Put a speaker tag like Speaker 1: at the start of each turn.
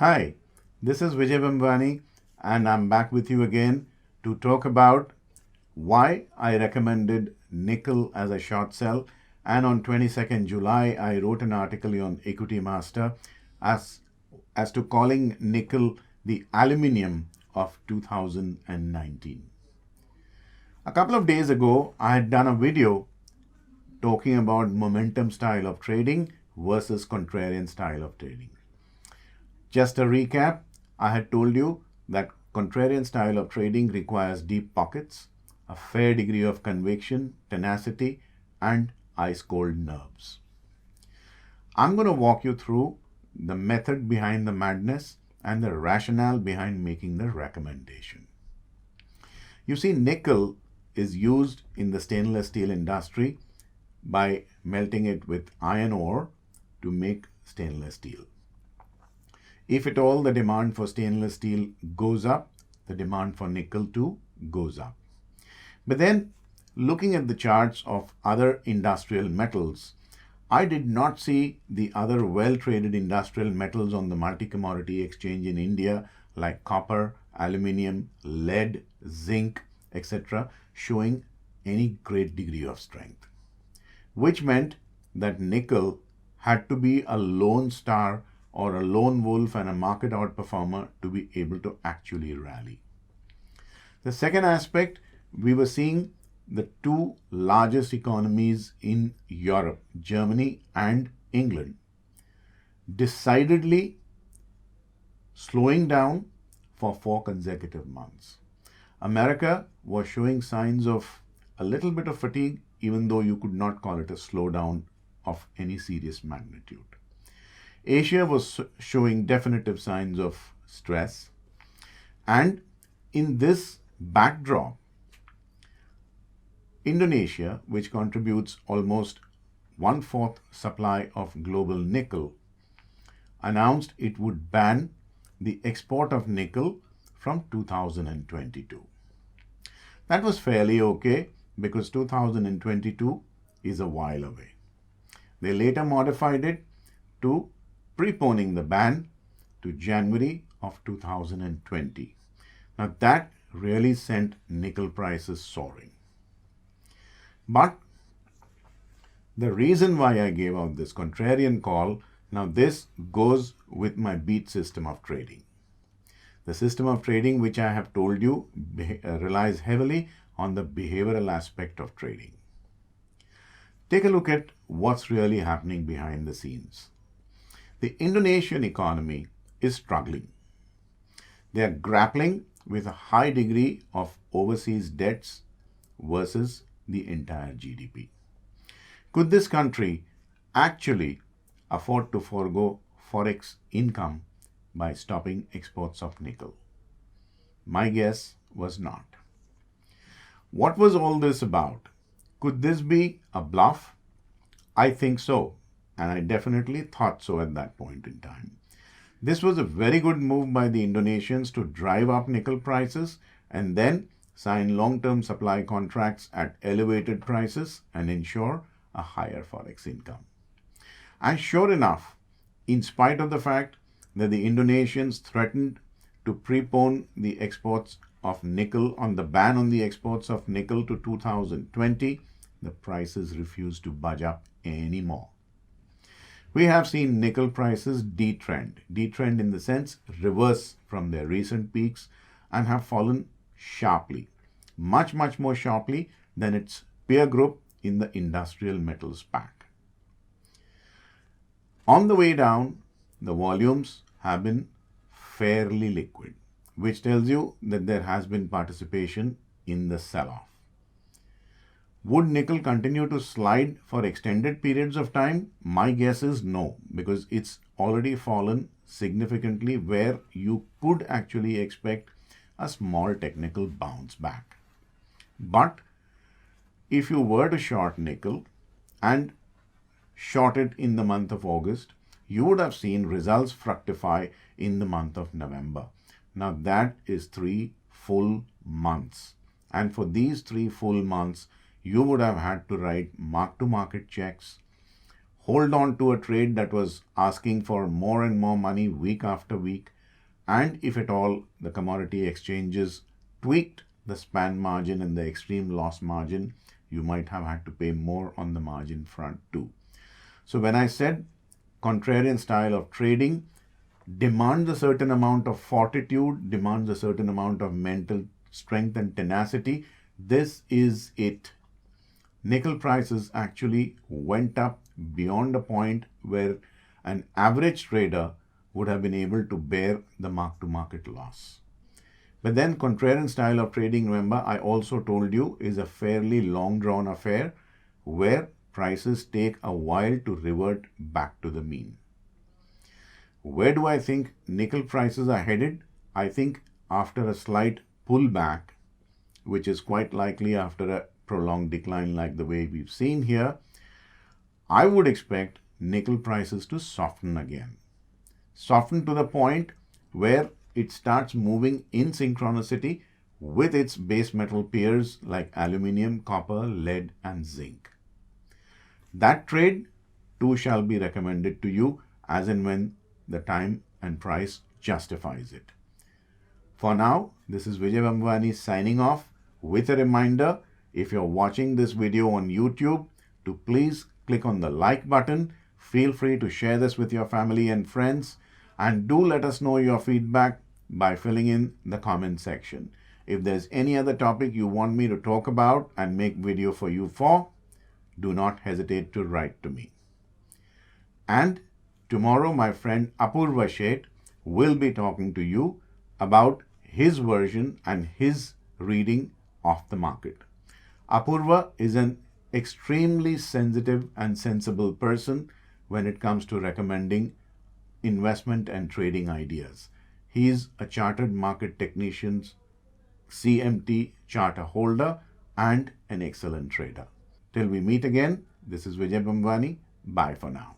Speaker 1: Hi, this is Vijay Bambani, and I'm back with you again to talk about why I recommended nickel as a short sell. And on 22nd July, I wrote an article on Equity Master as, as to calling nickel the aluminium of 2019. A couple of days ago, I had done a video talking about momentum style of trading versus contrarian style of trading. Just a recap, I had told you that contrarian style of trading requires deep pockets, a fair degree of conviction, tenacity, and ice-cold nerves. I'm going to walk you through the method behind the madness and the rationale behind making the recommendation. You see, nickel is used in the stainless steel industry by melting it with iron ore to make stainless steel. If at all the demand for stainless steel goes up, the demand for nickel too goes up. But then, looking at the charts of other industrial metals, I did not see the other well-traded industrial metals on the multi-commodity exchange in India like copper, aluminium, lead, zinc, etc. showing any great degree of strength, which meant that nickel had to be a lone star or a lone wolf and a market outperformer to be able to actually rally. The second aspect, we were seeing the two largest economies in Europe, Germany and England, decidedly slowing down for 4 consecutive months. America was showing signs of a little bit of fatigue, even though you could not call it a slowdown of any serious magnitude. Asia was showing definitive signs of stress. And in this backdrop, Indonesia, which contributes almost 1/4 supply of global nickel, announced it would ban the export of nickel from 2022. That was fairly okay because 2022 is a while away. They later modified it to preponing the ban to January of 2020. Now that really sent nickel prices soaring. But the reason why I gave out this contrarian call, now this goes with my beat system of trading. The system of trading which I have told you relies heavily on the behavioral aspect of trading. Take a look at what's really happening behind the scenes. The Indonesian economy is struggling. They are grappling with a high degree of overseas debts versus the entire GDP. Could this country actually afford to forego forex income by stopping exports of nickel? My guess was not. What was all this about? Could this be a bluff? I think so. And I definitely thought so at that point in time. This was a very good move by the Indonesians to drive up nickel prices and then sign long-term supply contracts at elevated prices and ensure a higher forex income. And sure enough, in spite of the fact that the Indonesians threatened to prepone the exports of nickel on the ban on the exports of nickel to 2020, the prices refused to budge up anymore. We have seen nickel prices detrend in the sense reverse from their recent peaks and have fallen sharply, much more sharply than its peer group in the industrial metals pack. On the way down, the volumes have been fairly liquid, which tells you that there has been participation in the sell-off. Would nickel continue to slide for extended periods of time? My guess is no, because it's already fallen significantly where you could actually expect a small technical bounce back. But if you were to short nickel and short it in the month of August, you would have seen results fructify in the month of November. Now that is 3 full months. And for these 3 full months, you would have had to write mark-to-market checks, hold on to a trade that was asking for more and more money week after week, and if at all the commodity exchanges tweaked the span margin and the extreme loss margin, you might have had to pay more on the margin front too. So when I said contrarian style of trading demands a certain amount of fortitude, demands a certain amount of mental strength and tenacity, this is it. Nickel prices actually went up beyond a point where an average trader would have been able to bear the mark-to-market loss. But then contrarian style of trading, remember, I also told you, is a fairly long-drawn affair where prices take a while to revert back to the mean. Where do I think nickel prices are headed? I think after a slight pullback, which is quite likely after a prolonged decline like the way we've seen here, I would expect nickel prices to soften again. Soften to the point where it starts moving in synchronicity with its base metal peers like aluminium, copper, lead, and zinc. That trade too shall be recommended to you as and when the time and price justifies it. For now, this is Vijay Bambwani signing off with a reminder, if you're watching this video on YouTube, to please click on the like button. Feel free to share this with your family and friends, and do let us know your feedback by filling in the comment section. If there's any other topic you want me to talk about and make video for you for, do not hesitate to write to me. And tomorrow my friend Apurva Sheth will be talking to you about his version and his reading of the market. Apurva is an extremely sensitive and sensible person when it comes to recommending investment and trading ideas. He is a chartered market technician, CMT charter holder, and an excellent trader. Till we meet again, this is Vijay Bambwani. Bye for now.